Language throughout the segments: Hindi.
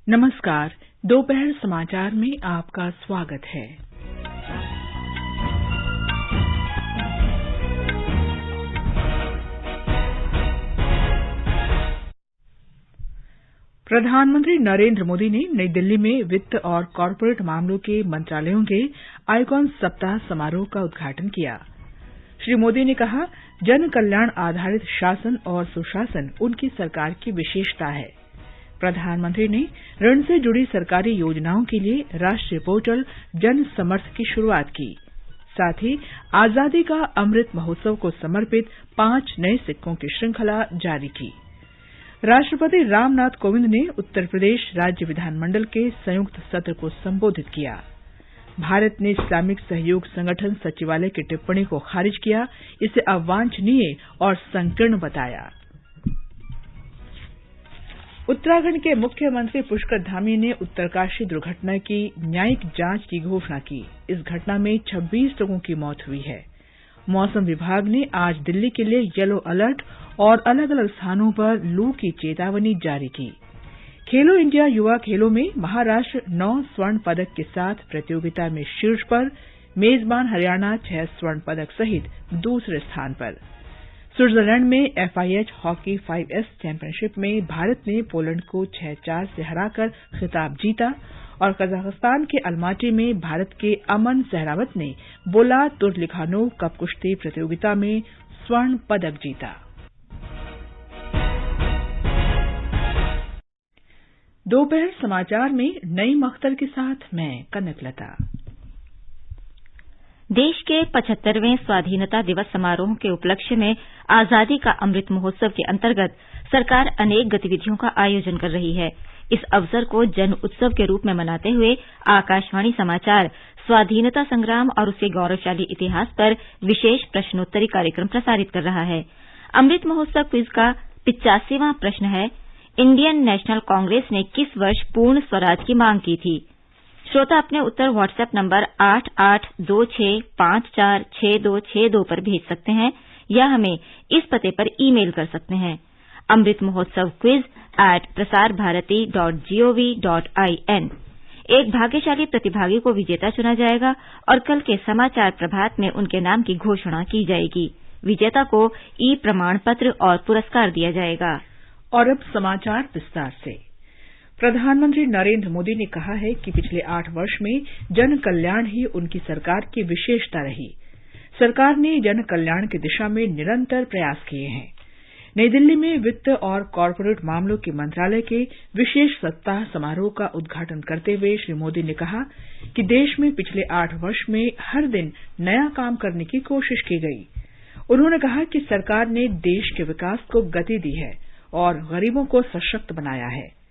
नमस्कार। दोपहर समाचार में आपका स्वागत है। प्रधानमंत्री नरेंद्र मोदी ने नई दिल्ली में वित्त और कॉरपोरेट मामलों के मंत्रालयों के आइकॉन सप्ताह समारोह का उद्घाटन किया। श्री मोदी ने कहा, जन कल्याण आधारित शासन और सुशासन उनकी सरकार की विशेषता है। प्रधानमंत्री ने ऋण से जुड़ी सरकारी योजनाओं के लिए राष्ट्रीय पोर्टल जन समर्थ की शुरुआत की। साथ ही आजादी का अमृत महोत्सव को समर्पित 5 नए सिक्कों की श्रृंखला जारी की। राष्ट्रपति रामनाथ कोविंद ने उत्तर प्रदेश राज्य विधानमंडल के संयुक्त सत्र को संबोधित किया। भारत ने इस्लामिक सहयोग संगठन सचिवालय की टिप्पणी को खारिज किया, इसे अवांछनीय और संकीर्ण बताया। उत्तराखंड के मुख्यमंत्री पुष्कर धामी ने उत्तरकाशी दुर्घटना की न्यायिक जांच की घोषणा की। इस घटना में 26 लोगों की मौत हुई है। मौसम विभाग ने आज दिल्ली के लिए येलो अलर्ट और अलग अलग स्थानों पर लू की चेतावनी जारी की। खेलो इंडिया युवा खेलों में महाराष्ट्र 9 स्वर्ण पदक के साथ प्रतियोगिता में शीर्ष पर, मेजबान हरियाणा 6 स्वर्ण पदक सहित दूसरे स्थान पर। स्विट्जरलैंड में FIH हॉकी 5S चैंपियनशिप में भारत ने पोलैंड को 6-4 से हराकर खिताब जीता और कजाकिस्तान के अलमाटी में भारत के अमन सहरावत ने बोलात तुर्लिखानोव कप कुश्ती प्रतियोगिता में स्वर्ण पदक जीता। दोपहर समाचार में नईम अख्तर के साथ मैं कनकलता। देश के 75वें स्वाधीनता दिवस समारोह के उपलक्ष्य में आजादी का अमृत महोत्सव के अंतर्गत सरकार अनेक गतिविधियों का आयोजन कर रही है। इस अवसर को जन उत्सव के रूप में मनाते हुए आकाशवाणी समाचार स्वाधीनता संग्राम और उसके गौरवशाली इतिहास पर विशेष प्रश्नोत्तरी कार्यक्रम प्रसारित कर रहा है। अमृत महोत्सव क्विज का 85वां प्रश्न है, इंडियन नेशनल कांग्रेस ने किस वर्ष पूर्ण स्वराज की मांग की थी? श्रोता अपने उत्तर व्हाट्सएप नंबर 8826546262 पर भेज सकते हैं या हमें इस पते पर ईमेल कर सकते हैं, अमृत महोत्सव quiz@prasarbharati.gov.in। एक भाग्यशाली प्रतिभागी को विजेता चुना जाएगा और कल के समाचार प्रभात में उनके नाम की घोषणा की जाएगी। विजेता को ई प्रमाण पत्र और पुरस्कार दिया जाएगा। और अब समाचार विस्तार से। प्रधानमंत्री नरेंद्र मोदी ने कहा है कि पिछले 8 वर्ष में जन कल्याण ही उनकी सरकार की विशेषता रही। सरकार ने जन कल्याण की दिशा में निरंतर प्रयास किए हैं। नई दिल्ली में वित्त और कॉरपोरेट मामलों के मंत्रालय के विशेष सप्ताह समारोह का उद्घाटन करते हुए श्री मोदी ने कहा कि देश में पिछले 8 वर्ष में हर दिन नया काम करने की कोशिश की गई। उन्होंने कहा कि सरकार ने देश के विकास को गति दी है और गरीबों को सशक्त बनाया है।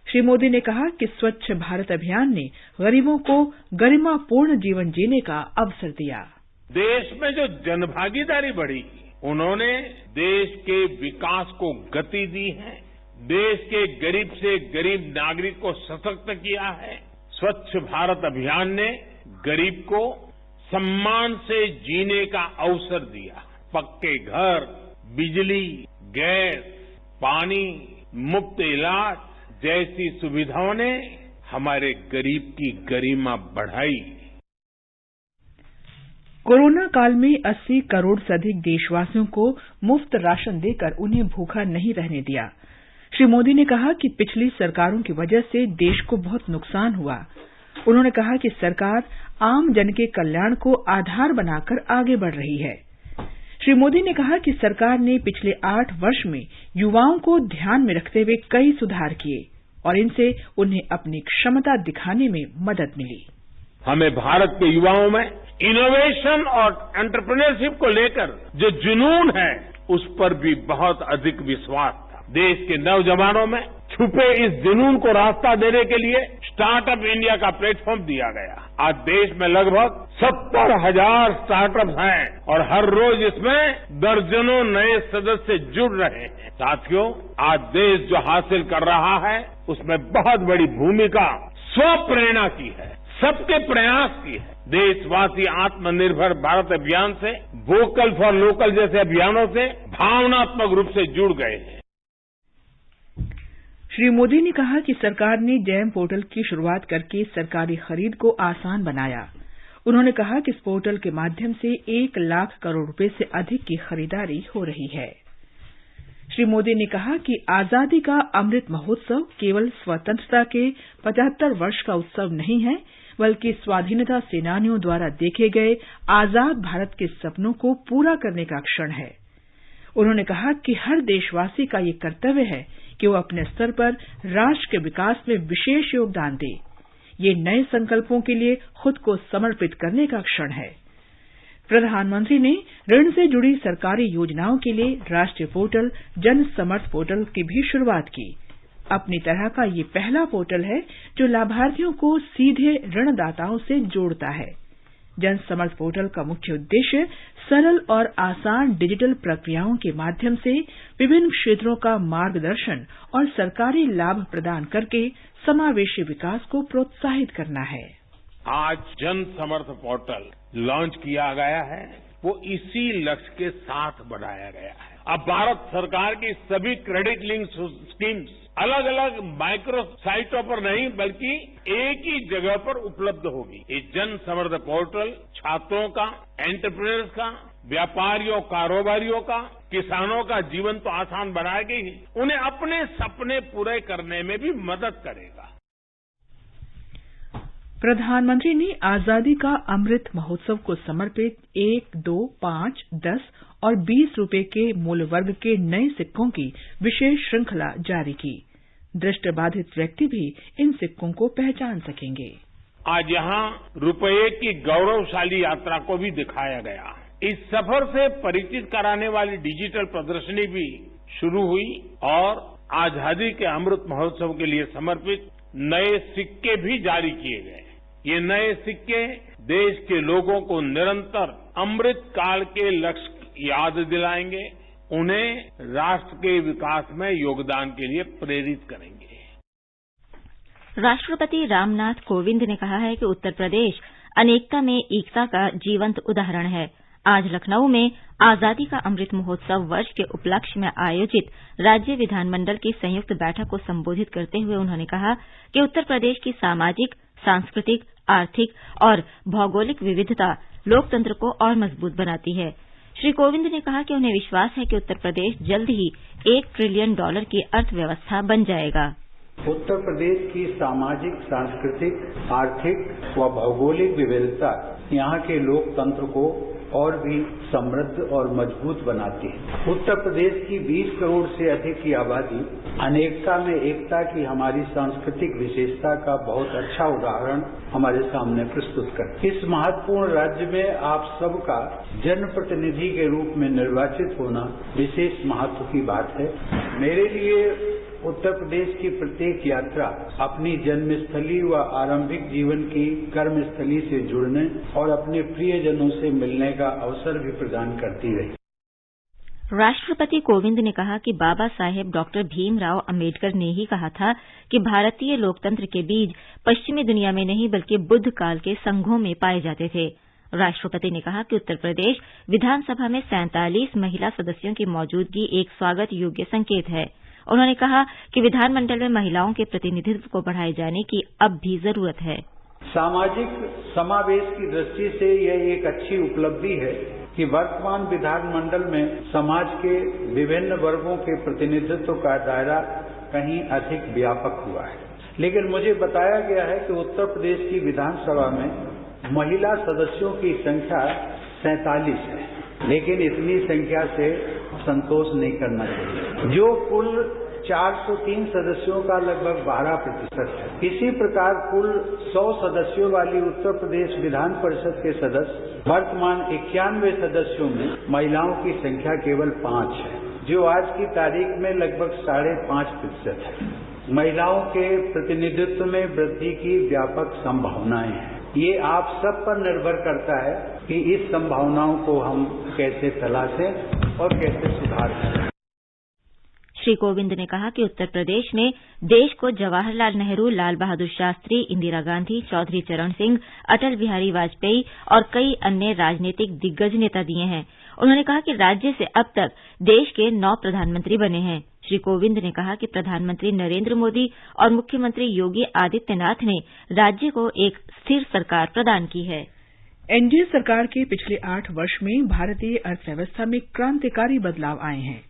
श्री मोदी ने कहा कि स्वच्छ भारत अभियान ने गरीबों को गरिमापूर्ण जीवन जीने का अवसर दिया। देश में जो जनभागीदारी बढ़ी, उन्होंने देश के विकास को गति दी है। देश के गरीब से गरीब नागरिक को सशक्त किया है। स्वच्छ भारत अभियान ने गरीब को सम्मान से जीने का अवसर दिया। पक्के घर, बिजली, गैस, पानी, मुफ्त इलाज जैसी सुविधाओं ने हमारे गरीब की गरिमा बढ़ाई। कोरोना काल में 80 करोड़ से अधिक देशवासियों को मुफ्त राशन देकर उन्हें भूखा नहीं रहने दिया। श्री मोदी ने कहा कि पिछली सरकारों की वजह से देश को बहुत नुकसान हुआ। उन्होंने कहा कि सरकार आम जन के कल्याण को आधार बनाकर आगे बढ़ रही है। श्री मोदी ने कहा कि सरकार ने पिछले 8 वर्ष में युवाओं को ध्यान में रखते हुए कई सुधार किए और इनसे उन्हें अपनी क्षमता दिखाने में मदद मिली। हमें भारत के युवाओं में इनोवेशन और एंटरप्रेन्योरशिप को लेकर जो जुनून है, उस पर भी बहुत अधिक विश्वास था। देश के नौजवानों में छुपे इस जुनून को रास्ता देने के लिए स्टार्टअप इंडिया का प्लेटफॉर्म दिया गया। आज देश में लगभग 70,000 स्टार्टअप्स हैं और हर रोज इसमें दर्जनों नए सदस्य जुड़ रहे हैं। साथियों, आज देश जो हासिल कर रहा है, उसमें बहुत बड़ी भूमिका स्वप्रेरणा की है, सबके प्रयास की है। देशवासी आत्मनिर्भर भारत अभियान से, वोकल फॉर लोकल जैसे अभियानों से भावनात्मक रूप से जुड़ गए हैं। श्री मोदी ने कहा कि सरकार ने जैम पोर्टल की शुरुआत करके सरकारी खरीद को आसान बनाया। उन्होंने कहा कि इस पोर्टल के माध्यम से 1 लाख करोड़ रुपए से अधिक की खरीदारी हो रही है। श्री मोदी ने कहा कि आजादी का अमृत महोत्सव केवल स्वतंत्रता के 75 वर्ष का उत्सव नहीं है, बल्कि स्वाधीनता सेनानियों द्वारा देखे गए आजाद भारत के सपनों को पूरा करने का क्षण है। उन्होंने कहा कि हर देशवासी का ये कर्तव्य है कि वो अपने स्तर पर राष्ट्र के विकास में विशेष योगदान दे। ये नए संकल्पों के लिए खुद को समर्पित करने का क्षण है। प्रधानमंत्री ने ऋण से जुड़ी सरकारी योजनाओं के लिए राष्ट्रीय पोर्टल जन समर्थ पोर्टल की भी शुरुआत की। अपनी तरह का ये पहला पोर्टल है जो लाभार्थियों को सीधे ऋणदाताओं से जोड़ता है। जन समर्थ पोर्टल का मुख्य उद्देश्य सरल और आसान डिजिटल प्रक्रियाओं के माध्यम से विभिन्न क्षेत्रों का मार्गदर्शन और सरकारी लाभ प्रदान करके समावेशी विकास को प्रोत्साहित करना है। आज जन समर्थ पोर्टल लॉन्च किया गया है, वो इसी लक्ष्य के साथ बढ़ाया गया है। अब भारत सरकार की सभी क्रेडिट लिंक स्कीम्स अलग अलग माइक्रो साइटों पर नहीं बल्कि एक ही जगह पर उपलब्ध होगी। ये जन समर्थ पोर्टल छात्रों का, एंटरप्रेन्योर्स का, व्यापारियों, कारोबारियों का, किसानों का जीवन तो आसान बनाएगी ही, उन्हें अपने सपने पूरे करने में भी मदद करेगा। प्रधानमंत्री ने आजादी का अमृत महोत्सव को समर्पित 1, 2, 5, 10 और 20 रुपए के मूल्य वर्ग के नए सिक्कों की विशेष श्रृंखला जारी की। दृष्टिबाधित व्यक्ति भी इन सिक्कों को पहचान सकेंगे। आज यहाँ रुपये की गौरवशाली यात्रा को भी दिखाया गया। इस सफर से परिचित कराने वाली डिजिटल प्रदर्शनी भी शुरू हुई और आजादी के अमृत महोत्सव के लिए समर्पित नए सिक्के भी जारी किए गए। ये नए सिक्के देश के लोगों को निरंतर अमृत काल के लक्ष्य की याद दिलाएंगे, उन्हें राष्ट्र के विकास में योगदान के लिए प्रेरित करेंगे। राष्ट्रपति रामनाथ कोविंद ने कहा है कि उत्तर प्रदेश अनेकता में एकता का जीवंत उदाहरण है। आज लखनऊ में आजादी का अमृत महोत्सव वर्ष के उपलक्ष्य में आयोजित राज्य विधानमंडल की संयुक्त बैठक को संबोधित करते हुए उन्होंने कहा कि उत्तर प्रदेश की सामाजिक, सांस्कृतिक, आर्थिक और भौगोलिक विविधता लोकतंत्र को और मजबूत बनाती है। श्री कोविंद ने कहा कि उन्हें विश्वास है कि उत्तर प्रदेश जल्द ही $1 ट्रिलियन की अर्थव्यवस्था बन जाएगा। उत्तर प्रदेश की सामाजिक, सांस्कृतिक, आर्थिक व भौगोलिक विविधता यहाँ के लोकतंत्र को और भी समृद्ध और मजबूत बनाती है। उत्तर प्रदेश की 20 करोड़ से अधिक की आबादी अनेकता में एकता की हमारी सांस्कृतिक विशेषता का बहुत अच्छा उदाहरण हमारे सामने प्रस्तुत करती है। इस महत्वपूर्ण राज्य में आप सबका जनप्रतिनिधि के रूप में निर्वाचित होना विशेष महत्व की बात है। मेरे लिए उत्तर प्रदेश की प्रत्येक यात्रा अपनी जन्मस्थली व आरंभिक जीवन की कर्मस्थली से जुड़ने और अपने प्रियजनों से मिलने का अवसर भी प्रदान करती रही। राष्ट्रपति कोविंद ने कहा कि बाबा साहेब डॉक्टर भीमराव अम्बेडकर ने ही कहा था कि भारतीय लोकतंत्र के बीज पश्चिमी दुनिया में नहीं बल्कि बुद्ध काल के संघों में पाए जाते थे। राष्ट्रपति ने कहा कि उत्तर प्रदेश विधानसभा में 47 महिला सदस्यों की मौजूदगी एक स्वागत योग्य संकेत है। उन्होंने कहा कि विधानमंडल में महिलाओं के प्रतिनिधित्व को बढ़ाए जाने की अब भी जरूरत है। सामाजिक समावेश की दृष्टि से यह एक अच्छी उपलब्धि है कि वर्तमान विधानमंडल में समाज के विभिन्न वर्गों के प्रतिनिधित्व का दायरा कहीं अधिक व्यापक हुआ है। लेकिन मुझे बताया गया है कि उत्तर प्रदेश की विधानसभा में महिला सदस्यों की संख्या 47 है, लेकिन इतनी संख्या से संतोष नहीं करना चाहिए, जो कुल 403 सदस्यों का लगभग 12% है। इसी प्रकार कुल 100 सदस्यों वाली उत्तर प्रदेश विधान परिषद के सदस्य वर्तमान 91 सदस्यों में महिलाओं की संख्या केवल 5 है, जो आज की तारीख में लगभग 5.5% है। महिलाओं के प्रतिनिधित्व में वृद्धि की व्यापक संभावनाएं हैं। ये आप सब पर निर्भर करता है कि इस संभावनाओं को हम कैसे तलाशें और कैसे सुधार करें। श्री कोविंद ने कहा कि उत्तर प्रदेश ने देश को जवाहरलाल नेहरू, लाल बहादुर शास्त्री, इंदिरा गांधी, चौधरी चरण सिंह, अटल बिहारी वाजपेयी और कई अन्य राजनीतिक दिग्गज नेता दिए हैं। उन्होंने कहा कि राज्य से अब तक देश के 9 प्रधानमंत्री बने हैं। श्री कोविंद ने कहा कि प्रधानमंत्री नरेंद्र मोदी और मुख्यमंत्री योगी आदित्यनाथ ने राज्य को एक स्थिर सरकार प्रदान की है। एनडीए सरकार के पिछले 8 वर्ष में भारतीय अर्थव्यवस्था में क्रांतिकारी बदलाव आए हैं।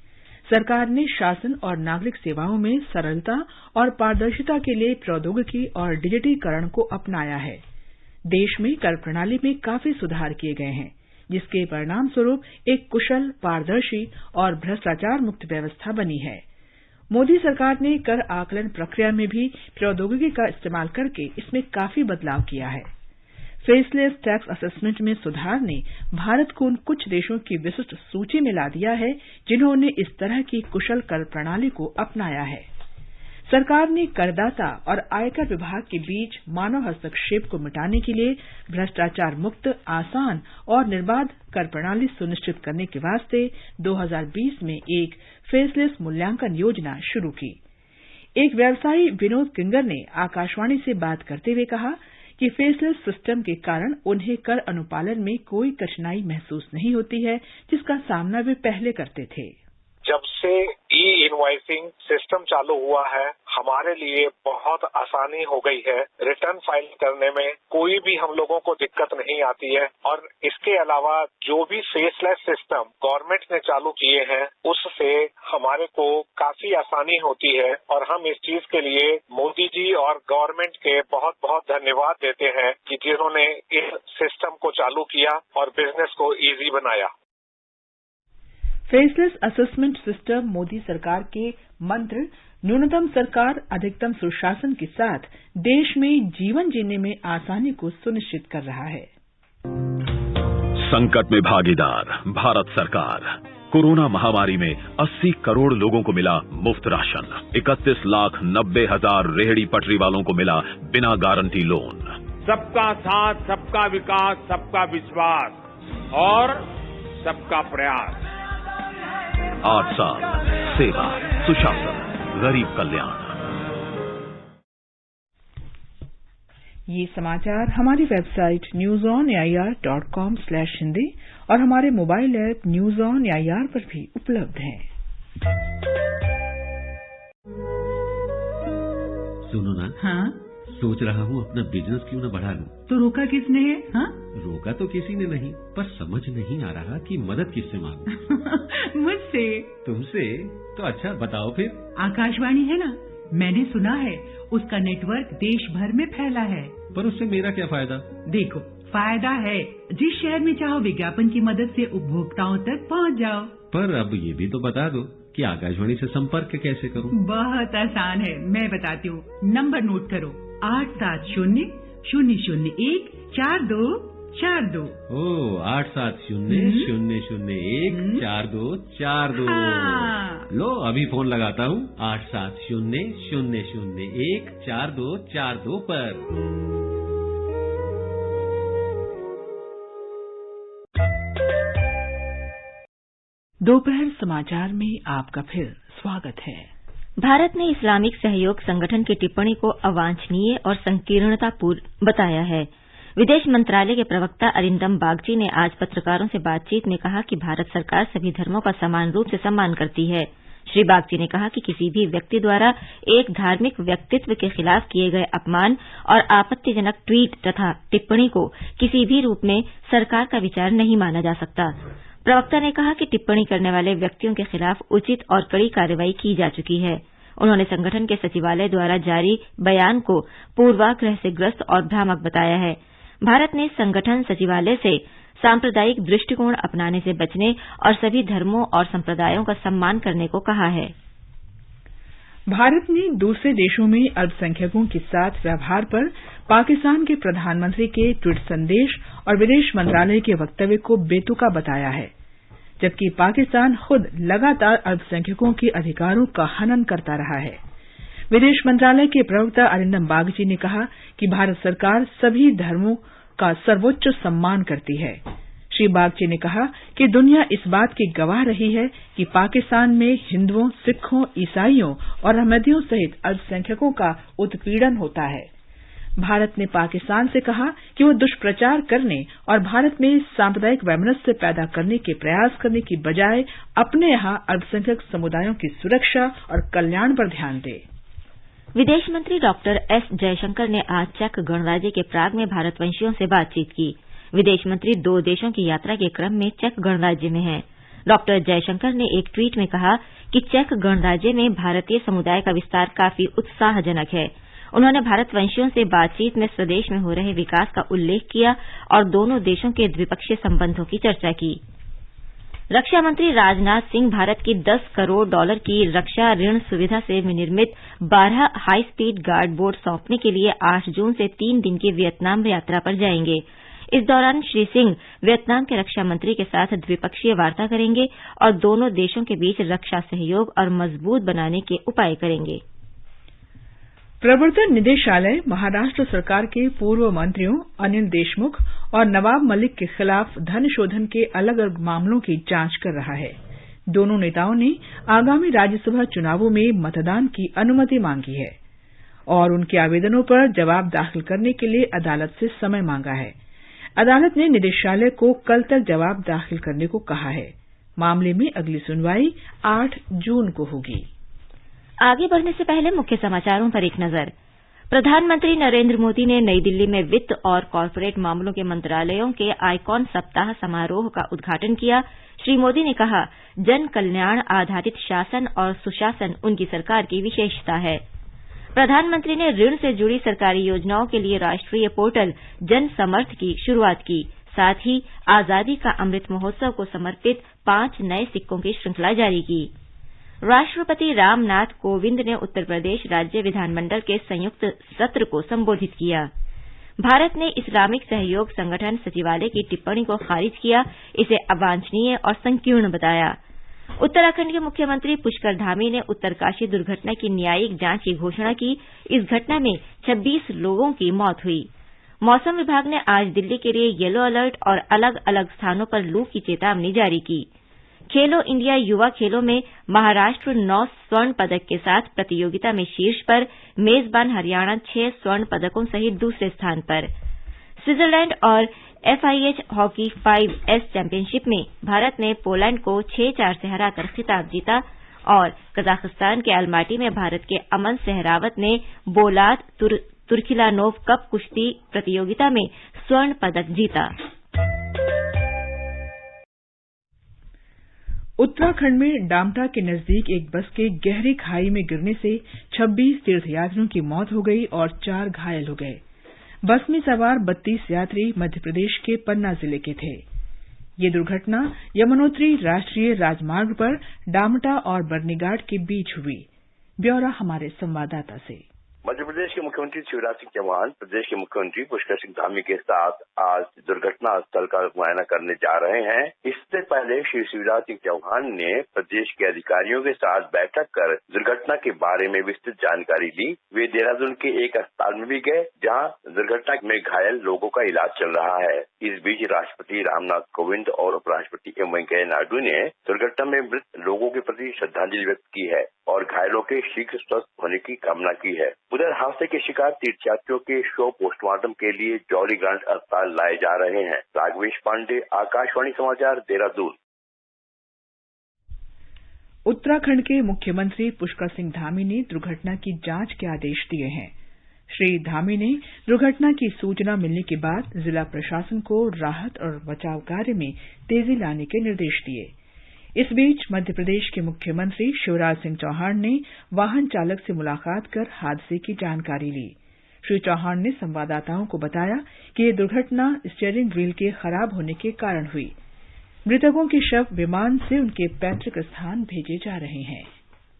सरकार ने शासन और नागरिक सेवाओं में सरलता और पारदर्शिता के लिए प्रौद्योगिकी और डिजिटीकरण को अपनाया है। देश में कर प्रणाली में काफी सुधार किए गए हैं, जिसके परिणाम स्वरूप एक कुशल, पारदर्शी और भ्रष्टाचार मुक्त व्यवस्था बनी है। मोदी सरकार ने कर आकलन प्रक्रिया में भी प्रौद्योगिकी का इस्तेमाल करके इसमें काफी बदलाव किया है। फेसलेस टैक्स असेसमेंट में सुधार ने भारत को उन कुछ देशों की विशिष्ट सूची में ला दिया है जिन्होंने इस तरह की कुशल कर प्रणाली को अपनाया है। सरकार ने करदाता और आयकर विभाग के बीच मानव हस्तक्षेप को मिटाने के लिए भ्रष्टाचार मुक्त, आसान और निर्बाध कर प्रणाली सुनिश्चित करने के वास्ते 2020 में एक फेसलेस मूल्यांकन योजना शुरू की। एक व्यवसायी विनोद किंगर ने आकाशवाणी से बात करते हुए कहा कि फेसलेस सिस्टम के कारण उन्हें कर अनुपालन में कोई कठिनाई महसूस नहीं होती है, जिसका सामना वे पहले करते थे। जब से ई-इनवॉइसिंग सिस्टम चालू हुआ है, हमारे लिए बहुत आसानी हो गई है। रिटर्न फाइल करने में कोई भी हम लोगों को दिक्कत नहीं आती है और इसके अलावा जो भी फेसलेस सिस्टम गवर्नमेंट ने चालू किए हैं, उससे हमारे को काफी आसानी होती है और हम इस चीज के लिए मोदी जी और गवर्नमेंट के बहुत बहुत धन्यवाद देते हैं कि जिन्होंने इस सिस्टम को चालू किया और बिजनेस को इजी बनाया। फेसलेस असेसमेंट सिस्टम मोदी सरकार के मंत्र न्यूनतम सरकार, अधिकतम सुशासन के साथ देश में जीवन जीने में आसानी को सुनिश्चित कर रहा है। संकट में भागीदार भारत सरकार। कोरोना महामारी में 80 करोड़ लोगों को मिला मुफ्त राशन। 31,90,000 रेहड़ी पटरी वालों को मिला बिना गारंटी लोन। सबका साथ, सबका विकास, सबका विश्वास और सबका प्रयास। 8 साल सेवा, सुशासन, गरीब कल्याण। ये समाचार हमारी वेबसाइट newsonair.com/hindi और हमारे mobile app news on AIR पर भी उपलब्ध हैं। सुनो ना, हाँ? सोच रहा हूँ अपना बिजनेस क्यों न बढ़ा लूं। तो रोका किसने है? हाँ? रोका तो किसी ने नहीं, पर समझ नहीं आ रहा कि मदद किससे मांगूं। मुझसे। तुमसे? तो अच्छा बताओ फिर। आकाशवाणी है ना, मैंने सुना है उसका नेटवर्क देश भर में फैला है। पर उससे मेरा क्या फायदा? देखो, फायदा है। जिस शहर में चाहो विज्ञापन की मदद से उपभोक्ताओं तक पहुँच जाओ। पर अब ये भी तो बता दो कि आकाशवाणी से संपर्क कैसे करूं? बहुत आसान है, मैं बताती हूँ। नंबर नोट करो, 870-001-4242। ओ 870-001-4242। हाँ। लो अभी फोन लगाता हूँ 870-001-4242 पर। दोपहर समाचार में आपका फिर स्वागत है। भारत ने इस्लामिक सहयोग संगठन की टिप्पणी को अवांछनीय और संकीर्णतापूर्ण बताया है। विदेश मंत्रालय के प्रवक्ता अरिंदम बागची ने आज पत्रकारों से बातचीत में कहा कि भारत सरकार सभी धर्मों का समान रूप से सम्मान करती है। श्री बागची ने कहा कि किसी भी व्यक्ति द्वारा एक धार्मिक व्यक्तित्व के खिलाफ किए गए अपमान और आपत्तिजनक ट्वीट तथा टिप्पणी को किसी भी रूप में सरकार का विचार नहीं माना जा सकता। प्रवक्ता ने कहा कि टिप्पणी करने वाले व्यक्तियों के खिलाफ उचित और कड़ी कार्रवाई की जा चुकी है। उन्होंने संगठन के सचिवालय द्वारा जारी बयान को पूर्वाग्रह से ग्रस्त और भ्रामक बताया है। भारत ने संगठन सचिवालय से सांप्रदायिक दृष्टिकोण अपनाने से बचने और सभी धर्मों और संप्रदायों का सम्मान करने को कहा है। भारत ने दूसरे देशों में अल्पसंख्यकों के साथ व्यवहार पर पाकिस्तान के प्रधानमंत्री के ट्वीट संदेश और विदेश मंत्रालय के वक्तव्य को बेतुका बताया है, जबकि पाकिस्तान खुद लगातार अल्पसंख्यकों के अधिकारों का हनन करता रहा है। विदेश मंत्रालय के प्रवक्ता अरिंदम बागची ने कहा कि भारत सरकार सभी धर्मों का सर्वोच्च सम्मान करती है। श्री बागची ने कहा कि दुनिया इस बात की गवाह रही है कि पाकिस्तान में हिंदुओं, सिखों, ईसाइयों और अहमदियों सहित अल्पसंख्यकों का उत्पीड़न होता है। भारत ने पाकिस्तान से कहा कि वो दुष्प्रचार करने और भारत में सांप्रदायिक वैमनस्य पैदा करने के प्रयास करने की बजाय अपने यहां अल्पसंख्यक समुदायों की सुरक्षा और कल्याण पर ध्यान दे। विदेश मंत्री डॉक्टर एस जयशंकर ने आज चेक गणराज्य के प्राग में भारतवंशियों से बातचीत की। विदेश मंत्री 2 देशों की यात्रा के क्रम में चेक गणराज्य में हैं। डॉक्टर जयशंकर ने एक ट्वीट में कहा कि चेक गणराज्य में भारतीय समुदाय का विस्तार काफी उत्साहजनक है। उन्होंने भारतवंशियों से बातचीत में स्वदेश में हो रहे विकास का उल्लेख किया और दोनों देशों के द्विपक्षीय संबंधों की चर्चा की। रक्षा मंत्री राजनाथ सिंह भारत की $10 करोड़ की रक्षा ऋण सुविधा से विनिर्मित 12 हाई स्पीड गार्ड बोट सौंपने के लिए 8 जून से 3 दिन की वियतनाम यात्रा पर जाएंगे। इस दौरान श्री सिंह वियतनाम के रक्षा मंत्री के साथ द्विपक्षीय वार्ता करेंगे और दोनों देशों के बीच रक्षा सहयोग और मजबूत बनाने के उपाय करेंगे। प्रवर्तन निदेशालय महाराष्ट्र सरकार के पूर्व मंत्रियों अनिल देशमुख और नवाब मलिक के खिलाफ धन शोधन के अलग अलग मामलों की जांच कर रहा है। दोनों नेताओं ने आगामी राज्यसभा चुनावों में मतदान की अनुमति मांगी है और उनके आवेदनों पर जवाब दाखिल करने के लिए अदालत से समय मांगा है। अदालत ने निदेशालय को कल तक जवाब दाखिल करने को कहा है। मामले में अगली सुनवाई 8 जून को होगी। आगे बढ़ने से पहले मुख्य समाचारों पर एक नजर। प्रधानमंत्री नरेंद्र मोदी ने नई दिल्ली में वित्त और कॉरपोरेट मामलों के मंत्रालयों के आइकॉन सप्ताह समारोह का उद्घाटन किया। श्री मोदी ने कहा, जन कल्याण आधारित शासन और सुशासन उनकी सरकार की विशेषता है। प्रधानमंत्री ने ऋण से जुड़ी सरकारी योजनाओं के लिए राष्ट्रीय पोर्टल जन समर्थ की शुरूआत की। साथ ही आजादी का अमृत महोत्सव को समर्पित 5 नए सिक्कों की श्रृंखला जारी की। राष्ट्रपति रामनाथ कोविंद ने उत्तर प्रदेश राज्य विधानमंडल के संयुक्त सत्र को संबोधित किया। भारत ने इस्लामिक सहयोग संगठन सचिवालय की टिप्पणी को खारिज किया, इसे अवांछनीय और संकीर्ण बताया। उत्तराखंड के मुख्यमंत्री पुष्कर धामी ने उत्तरकाशी दुर्घटना की न्यायिक जांच की घोषणा की। इस घटना में 26 लोगों की मौत हुई। मौसम विभाग ने आज दिल्ली के लिए येलो अलर्ट और अलग अलग स्थानों पर लू की चेतावनी जारी की। खेलो इंडिया युवा खेलों में महाराष्ट्र 9 स्वर्ण पदक के साथ प्रतियोगिता में शीर्ष पर, मेजबान हरियाणा 6 स्वर्ण पदकों सहित दूसरे स्थान पर। स्विट्जरलैंड और FIH हॉकी 5S चैंपियनशिप में भारत ने पोलैंड को 6-4 से हराकर खिताब जीता और कजाकिस्तान के अलमाटी में भारत के अमन सहरावत ने बोलाद तुर्खिलानोव कप कुश्ती प्रतियोगिता में स्वर्ण पदक जीता। उत्तराखंड में डामटा के नजदीक एक बस के गहरी खाई में गिरने से 26 तीर्थयात्रियों की मौत हो गई और 4 घायल हो गए। बस में सवार 32 यात्री मध्य प्रदेश के पन्ना जिले के थे। ये दुर्घटना यमुनोत्री राष्ट्रीय राजमार्ग पर डामटा और बर्नीघाट के बीच हुई। ब्यौरा हमारे संवाददाता से। मध्य प्रदेश के मुख्यमंत्री शिवराज सिंह चौहान प्रदेश के मुख्यमंत्री पुष्कर सिंह धामी के साथ आज दुर्घटना स्थल का मुआयना करने जा रहे हैं। इससे पहले श्री शिवराज सिंह चौहान ने प्रदेश के अधिकारियों के साथ बैठक कर दुर्घटना के बारे में विस्तृत जानकारी ली। वे देहरादून के एक अस्पताल में भी गए, जहां दुर्घटना में घायल लोगों का इलाज चल रहा है। इस बीच राष्ट्रपति रामनाथ कोविंद और उपराष्ट्रपति एम वेंकैया नायडू ने दुर्घटना में मृत लोगों के प्रति श्रद्धांजलि व्यक्त की है और घायलों के शीघ्र स्वस्थ होने की कामना की है। उधर हादसे के शिकार तीर्थयात्रियों के शव पोस्टमार्टम के लिए जौहरी ग्रांट अस्पताल लाए जा रहे हैं। राघवेश पांडे, आकाशवाणी समाचार, देहरादून। उत्तराखंड के मुख्यमंत्री पुष्कर सिंह धामी ने दुर्घटना की जांच के आदेश दिए हैं। श्री धामी ने दुर्घटना की सूचना मिलने के बाद जिला प्रशासन को राहत और बचाव कार्य में तेजी लाने के निर्देश दिए। इस बीच मध्य प्रदेश के मुख्यमंत्री शिवराज सिंह चौहान ने वाहन चालक से मुलाकात कर हादसे की जानकारी ली। श्री चौहान ने संवाददाताओं को बताया कि ये दुर्घटना स्टीयरिंग व्हील के खराब होने के कारण हुई। मृतकों के शव विमान से उनके पैतृक स्थान भेजे जा रहे हैं।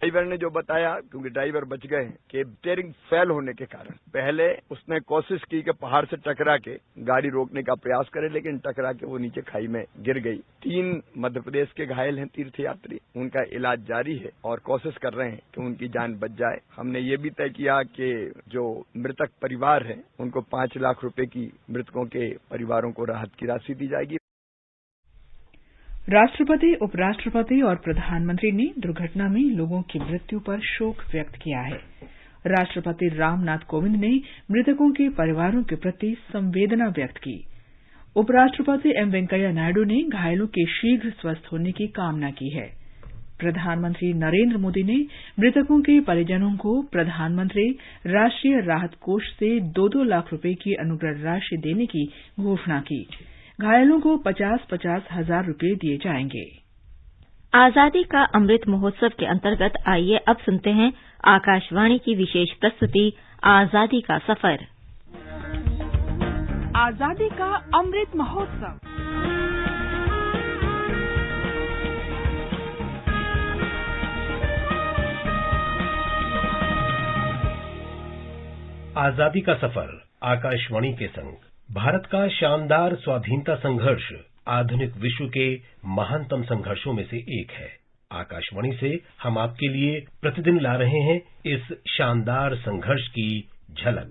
ड्राइवर ने जो बताया, क्योंकि ड्राइवर बच गए कि स्टीयरिंग फेल होने के कारण पहले उसने कोशिश की कि पहाड़ से टकरा के गाड़ी रोकने का प्रयास करे, लेकिन टकरा के वो नीचे खाई में गिर गई। 3 मध्य प्रदेश के घायल हैं तीर्थयात्री, उनका इलाज जारी है और कोशिश कर रहे हैं कि उनकी जान बच जाए। हमने ये भी तय किया कि जो मृतक परिवार है उनको 5 लाख रुपए की मृतकों के परिवारों को राहत की राशि दी जाएगी। राष्ट्रपति, उपराष्ट्रपति और प्रधानमंत्री ने दुर्घटना में लोगों की मृत्यु पर शोक व्यक्त किया है। राष्ट्रपति रामनाथ कोविंद ने मृतकों के परिवारों के प्रति संवेदना व्यक्त की। उपराष्ट्रपति एम वेंकैया नायडू ने घायलों के शीघ्र स्वस्थ होने की कामना की है। प्रधानमंत्री नरेंद्र मोदी ने मृतकों के परिजनों को प्रधानमंत्री राष्ट्रीय राहत कोष से 2-2 लाख रुपए की अनुग्रह राशि देने की घोषणा की। घायलों को 50-50 हजार रुपए दिए जाएंगे। आजादी का अमृत महोत्सव के अंतर्गत आइए अब सुनते हैं आकाशवाणी की विशेष प्रस्तुति आजादी का सफर। आजादी का अमृत महोत्सव। आजादी का सफर आकाशवाणी के संग। भारत का शानदार स्वाधीनता संघर्ष आधुनिक विश्व के महानतम संघर्षों में से एक है। आकाशवाणी से हम आपके लिए प्रतिदिन ला रहे हैं इस शानदार संघर्ष की झलक।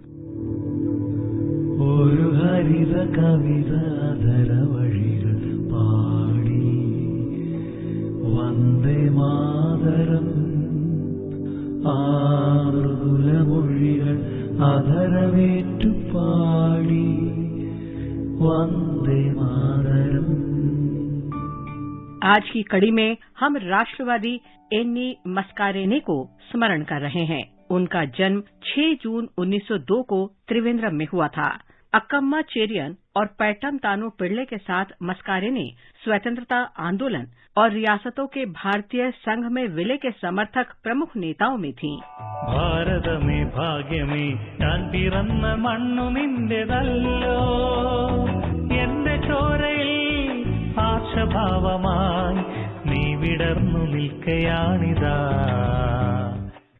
वंदे मातरम आदरवेट्टु पाड़ी वंदे मातरम। आज की कड़ी में हम राष्ट्रवादी एन्नी मस्कारेने को स्मरण कर रहे हैं। उनका जन्म 6 जून 1902 को त्रिवेंद्रम में हुआ था। अक्कम्मा चेरियन और पैटम तानु पिड़ले के साथ मस्कारेने स्वतंत्रता आंदोलन और रियासतों के भारतीय संघ में विलय के समर्थक प्रमुख नेताओं में थीं। भारत में भाग्य में शांतिरन्न मण्णु निंदेदल्लो एन्ने चोरैयिल आशभावमायि नी विडर्नु निल्कयानिदा।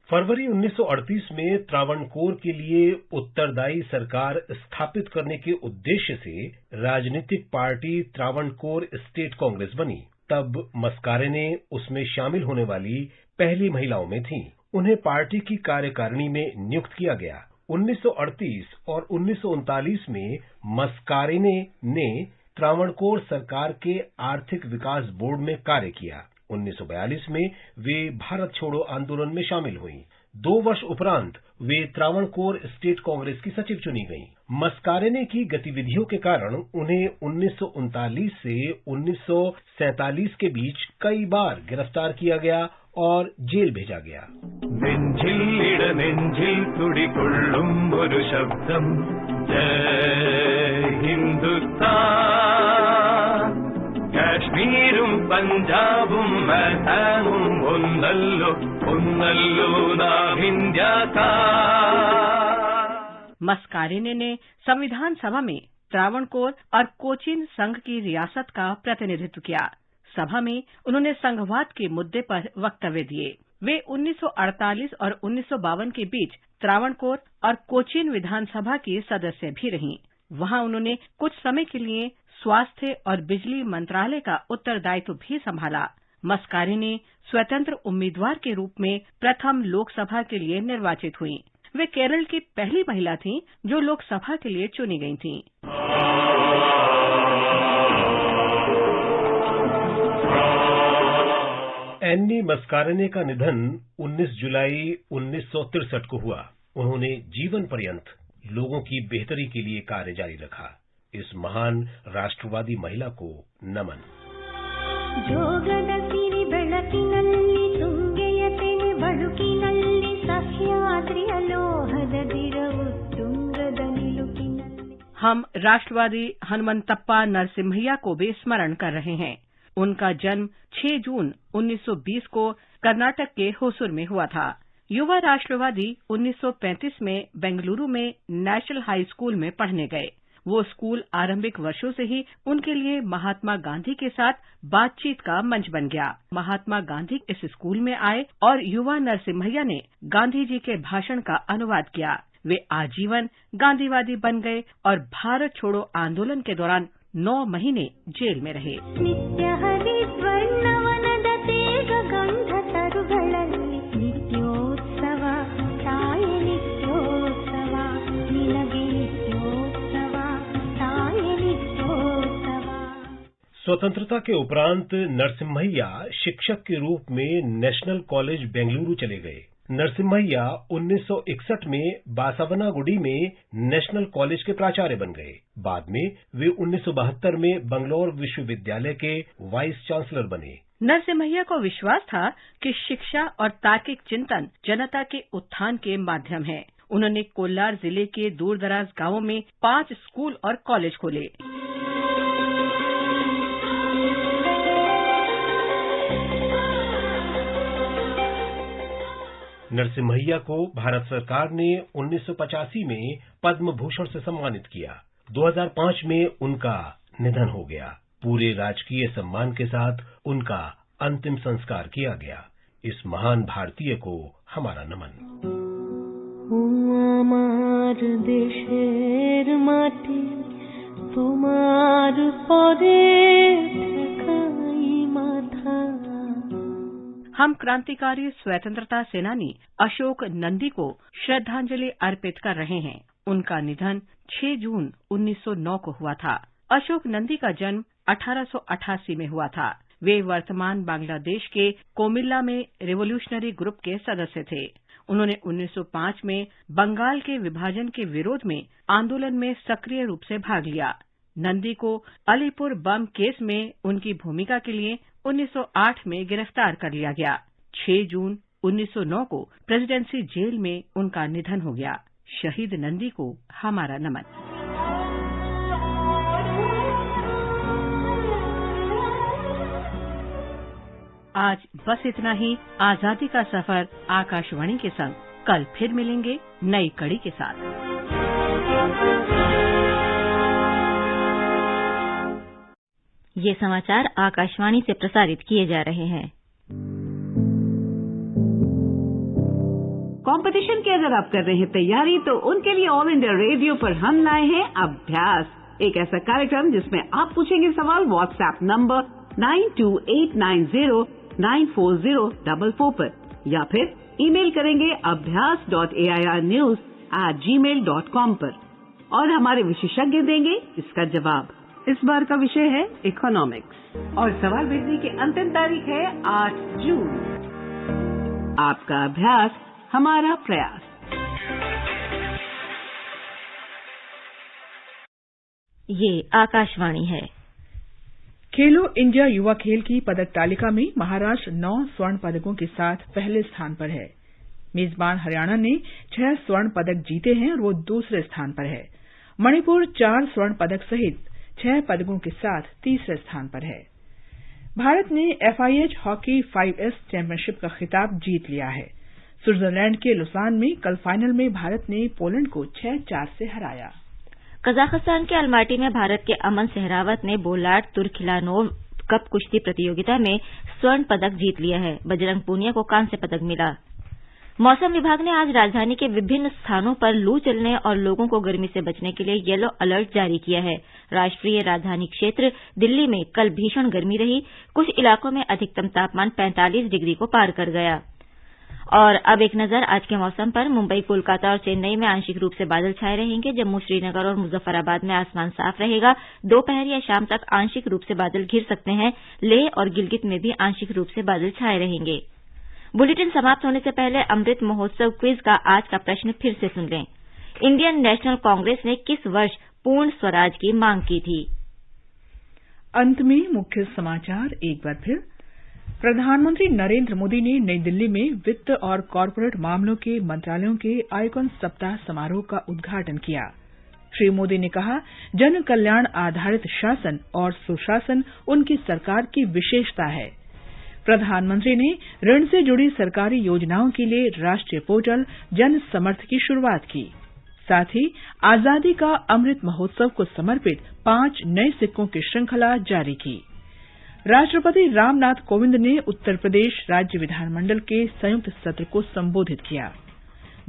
फरवरी 1938 में त्रावणकोर के लिए उत्तरदायी सरकार स्थापित करने के उद्देश्य से राजनीतिक पार्टी त्रावणकोर स्टेट कांग्रेस बनी। तब मस्कारेने उसमें शामिल होने वाली पहली महिलाओं में थीं। उन्हें पार्टी की कार्यकारिणी में नियुक्त किया गया। 1938 और 1939 में मस्कारेने ने त्रावणकोर सरकार के आर्थिक विकास बोर्ड में कार्य किया। 1942 में वे भारत छोड़ो आंदोलन में शामिल हुईं। 2 वर्ष उपरांत वे त्रावणकोर स्टेट कांग्रेस की सचिव चुनी गईं। मस्कारेने की गतिविधियों के कारण उन्हें 1939 से 1947 के बीच कई बार गिरफ्तार किया गया और जेल भेजा गया। नेंजिल तुडिकोल्लुम ओरु शब्दम जय हिंदुस्तान। काश्मीरुम पंजाबुम असमुम ओन्नल्लो ओन्नल्लो ना विंध्या का। मस्कारेने ने संविधान सभा में त्रावणकोर और कोचीन संघ की रियासत का प्रतिनिधित्व किया। सभा में उन्होंने संघवाद के मुद्दे पर वक्तव्य दिए। वे 1948 और 1952 के बीच त्रावणकोर और कोचीन विधानसभा की सदस्य भी रहीं। वहां उन्होंने कुछ समय के लिए स्वास्थ्य और बिजली मंत्रालय का उत्तरदायित्व भी संभाला। मस्कारेने स्वतंत्र उम्मीदवार के रूप में प्रथम लोकसभा के लिए निर्वाचित हुईं। वे केरल की पहली महिला थीं जो लोकसभा के लिए चुनी गई थीं। एन्नी मस्कारेने का निधन 19 जुलाई 1963 को हुआ। उन्होंने जीवन पर्यंत लोगों की बेहतरी के लिए कार्य जारी रखा। इस महान राष्ट्रवादी महिला को नमन। ಜೋಗದ ಸಿರಿ ಬೆಳಕಿನಲ್ಲಿ ತುಂಗೆಯ ತೆನೆ ಬಳುಕಿನಲ್ಲಿ ಸಹ್ಯಾದ್ರಿಯ ಲೋಹದ ದಿರವು ತುಂಗದ ನಿಲುಕಿನಲ್ಲಿ। हम राष्ट्रवादी हनुमंतप्पा नरसिम्हैया को भी स्मरण कर रहे हैं। उनका जन्म 6 जून 1920 को कर्नाटक के होसुर में हुआ था। युवा राष्ट्रवादी 1935 में बेंगलुरु में नेशनल हाई स्कूल में पढ़ने गए। वो स्कूल आरंभिक वर्षों से ही उनके लिए महात्मा गांधी के साथ बातचीत का मंच बन गया। महात्मा गांधी इस स्कूल में आए और युवा नरसिम्हैया ने गांधी जी के भाषण का अनुवाद किया। वे आजीवन गांधीवादी बन गए और भारत छोड़ो आंदोलन के दौरान 9 महीने जेल में रहे। स्वतंत्रता के उपरांत नरसिम्हैया शिक्षक के रूप में नेशनल कॉलेज बेंगलुरु चले गए। नरसिम्हैया 1961 में बासावनागुडी में नेशनल कॉलेज के प्राचार्य बन गए। बाद में वे 1972 में बंगलौर विश्वविद्यालय के वाइस चांसलर बने। नरसिम्हैया को विश्वास था कि शिक्षा और तार्किक चिंतन जनता के उत्थान के माध्यम है। उन्होंने कोल्हार जिले के दूर-दराज गांवों में 5 स्कूल और कॉलेज खोले। नरसिम्हैया को भारत सरकार ने 1985 में पद्म भूषण से सम्मानित किया। 2005 में उनका निधन हो गया। पूरे राजकीय सम्मान के साथ उनका अंतिम संस्कार किया गया। इस महान भारतीय को हमारा नमन। আমার দেশের মাটি তোমার পরে ঠেকাই মাথা। हम क्रांतिकारी स्वतंत्रता सेनानी अशोक नंदी को श्रद्धांजलि अर्पित कर रहे हैं। उनका निधन 6 जून 1909 को हुआ था। अशोक नंदी का जन्म 1888 में हुआ था। वे वर्तमान बांग्लादेश के कोमिल्ला में रिवोल्यूशनरी ग्रुप के सदस्य थे। उन्होंने 1905 में बंगाल के विभाजन के विरोध में आंदोलन में सक्रिय रूप से भाग लिया। नंदी को अलीपुर बम केस में उनकी भूमिका के लिए 1908 में गिरफ्तार कर लिया गया। 6 जून 1909 को प्रेसिडेंसी जेल में उनका निधन हो गया। शहीद नंदी को हमारा नमन। आज बस इतना ही। आजादी का सफर आकाशवाणी के संग। कल फिर मिलेंगे नई कड़ी के साथ। ये समाचार आकाशवाणी से प्रसारित किए जा रहे हैं। कंपटीशन की अगर आप कर रहे हैं तैयारी, तो उनके लिए ऑल इंडिया रेडियो पर हम लाए हैं अभ्यास, एक ऐसा कार्यक्रम जिसमें आप पूछेंगे सवाल व्हाट्सएप नंबर 9289094044 पर, या फिर ईमेल करेंगे abhyas.airnews@gmail.com पर, और हमारे विशेषज्ञ देंगे इसका जवाब। इस बार का विषय है इकोनॉमिक्स, और सवाल भेजने की अंतिम तारीख है 8 जून। आपका अभ्यास हमारा प्रयास। ये आकाशवाणी है। खेलो इंडिया युवा खेल की पदक तालिका में महाराष्ट्र 9 स्वर्ण पदकों के साथ पहले स्थान पर है। मेजबान हरियाणा ने 6 स्वर्ण पदक जीते हैं और वो दूसरे स्थान पर है। मणिपुर 4 स्वर्ण पदक सहित 6 पदकों के साथ तीसरे स्थान पर है। भारत ने FIH हॉकी 5S चैंपियनशिप का खिताब जीत लिया है। स्विट्जरलैंड के लुसान में कल फाइनल में भारत ने पोलैंड को 6-4 से हराया। कजाकिस्तान के अलमाटी में भारत के अमन सहरावत ने बोलार्ड तुर्खिलानोव कप कुश्ती प्रतियोगिता में स्वर्ण पदक जीत लिया है। बजरंग पूनिया को कांस्य पदक मिला। मौसम विभाग ने आज राजधानी के विभिन्न स्थानों पर लू चलने और लोगों को गर्मी से बचने के लिए येलो अलर्ट जारी किया है। राष्ट्रीय राजधानी क्षेत्र दिल्ली में कल भीषण गर्मी रही। कुछ इलाकों में अधिकतम तापमान 45 डिग्री को पार कर गया। और अब एक नजर आज के मौसम पर। मुंबई, कोलकाता और चेन्नई में आंशिक रूप से बादल छाए रहेंगे। जम्मू, श्रीनगर और मुजफ्फराबाद में आसमान साफ रहेगा। दोपहर या शाम तक आंशिक रूप से बादल घिर सकते हैं। लेह और गिलगित में भी आंशिक रूप से बादल छाए रहेंगे। बुलेटिन समाप्त होने से पहले अमृत महोत्सव क्विज का आज का प्रश्न फिर से सुन लें। इंडियन नेशनल कांग्रेस ने किस वर्ष पूर्ण स्वराज की मांग की थी? अंत में मुख्य समाचार एक बार फिर। प्रधानमंत्री नरेंद्र मोदी ने नई दिल्ली में वित्त और कॉरपोरेट मामलों के मंत्रालयों के आइकॉन सप्ताह समारोह का उद्घाटन किया। श्री मोदी ने कहा, जन कल्याण आधारित शासन और सुशासन उनकी सरकार की विशेषता है। प्रधानमंत्री ने ऋण से जुड़ी सरकारी योजनाओं के लिए राष्ट्रीय पोर्टल जन समर्थ की शुरुआत की। साथ ही आजादी का अमृत महोत्सव को समर्पित 5 नए सिक्कों की श्रृंखला जारी की। राष्ट्रपति रामनाथ कोविंद ने उत्तर प्रदेश राज्य विधानमंडल के संयुक्त सत्र को संबोधित किया।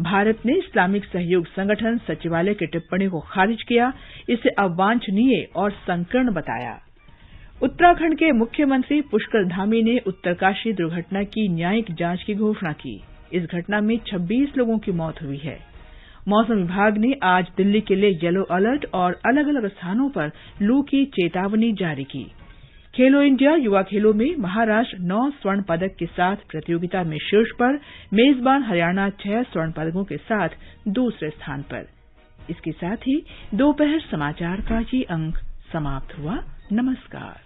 भारत ने इस्लामिक सहयोग संगठन सचिवालय की टिप्पणी को खारिज किया, इसे अवांछनीय और संकीर्ण बताया। उत्तराखंड के मुख्यमंत्री पुष्कर धामी ने उत्तरकाशी दुर्घटना की न्यायिक जांच की घोषणा की। इस घटना में 26 लोगों की मौत हुई है। मौसम विभाग ने आज दिल्ली के लिए येलो अलर्ट और अलग अलग स्थानों पर लू की चेतावनी जारी की। खेलो इंडिया युवा खेलों में महाराष्ट्र 9 स्वर्ण पदक के साथ प्रतियोगिता में शीर्ष पर, मेजबान हरियाणा 6 स्वर्ण पदकों के साथ दूसरे स्थान पर। इसके साथ ही दोपहर समाचार का ये अंक समाप्त हुआ। नमस्कार।